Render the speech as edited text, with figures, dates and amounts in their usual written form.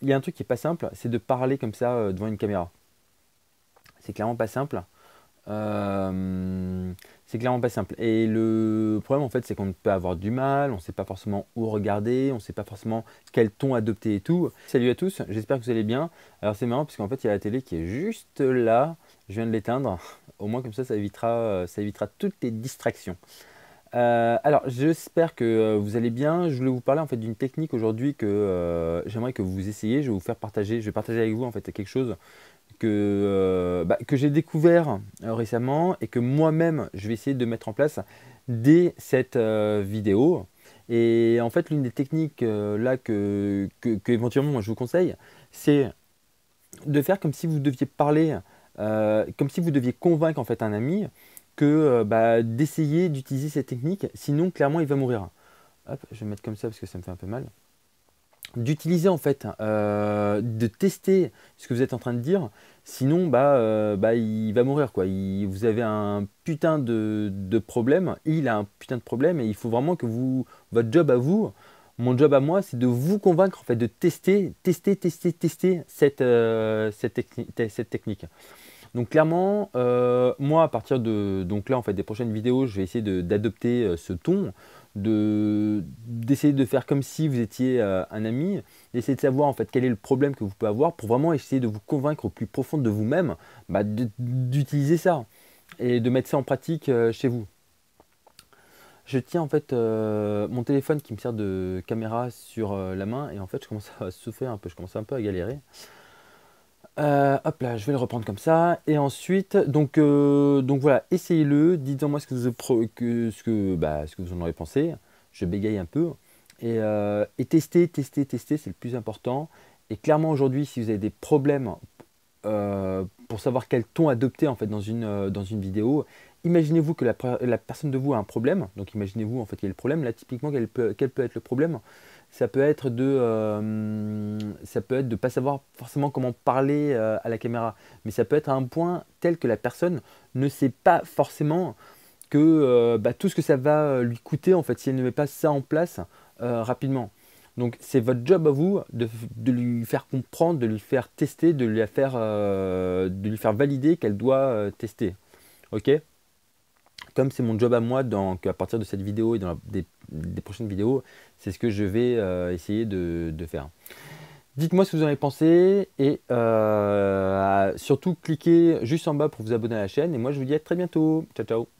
il y a un truc qui est pas simple, c'est de parler comme ça devant une caméra. C'est clairement pas simple. C'est clairement pas simple. Et le problème, en fait, c'est qu'on peut avoir du mal, on ne sait pas forcément où regarder, on ne sait pas forcément quel ton adopter et tout. Salut à tous, j'espère que vous allez bien. Alors c'est marrant parce qu'en fait, il y a la télé qui est juste là. Je viens de l'éteindre. Au moins comme ça évitera toutes les distractions. Alors, j'espère que vous allez bien. Je voulais vous parler en fait d'une technique aujourd'hui que j'aimerais que vous essayiez. Je vais vous faire partager. Je vais partager avec vous en fait quelque chose que j'ai découvert récemment et que moi-même je vais essayer de mettre en place dès cette vidéo. Et en fait, l'une des techniques là que éventuellement moi, je vous conseille, c'est de faire comme si vous deviez parler, comme si vous deviez convaincre en fait un ami que d'essayer d'utiliser cette technique, sinon clairement il va mourir. Hop, je vais mettre comme ça parce que ça me fait un peu mal. D'utiliser en fait, de tester ce que vous êtes en train de dire, sinon il va mourir quoi. Vous avez un putain de problème, il a un putain de problème et il faut vraiment que votre job à vous, mon job à moi, c'est de vous convaincre en fait de tester cette technique. Donc clairement, moi à partir de donc là en fait des prochaines vidéos, je vais essayer d'adopter ce ton, d'essayer de faire comme si vous étiez un ami, d'essayer de savoir en fait quel est le problème que vous pouvez avoir pour vraiment essayer de vous convaincre au plus profond de vous-même d'utiliser ça et de mettre ça en pratique chez vous. Je tiens en fait mon téléphone qui me sert de caméra sur la main et en fait je commence à souffrir un peu, je commence un peu à galérer. Hop là, je vais le reprendre comme ça. Et ensuite, donc voilà, essayez-le. Dites-moi ce que vous en aurez pensé. Je bégaye un peu. Et testez, c'est le plus important. Et clairement, aujourd'hui, si vous avez des problèmes pour savoir quel ton adopter en fait dans une vidéo, imaginez-vous que la personne de vous a un problème. Donc imaginez-vous en fait quel est le problème. Là, typiquement, quel peut être le problème? Ça peut être de ne pas savoir forcément comment parler à la caméra, mais ça peut être à un point tel que la personne ne sait pas forcément que tout ce que ça va lui coûter en fait si elle ne met pas ça en place rapidement. Donc c'est votre job à vous de lui faire comprendre, de lui faire tester, de lui faire valider qu'elle doit tester. Ok? Comme c'est mon job à moi, à partir de cette vidéo et des prochaines vidéos, c'est ce que je vais essayer de faire. Dites-moi ce que vous en avez pensé et surtout cliquez juste en bas pour vous abonner à la chaîne. Et moi je vous dis à très bientôt. Ciao ciao.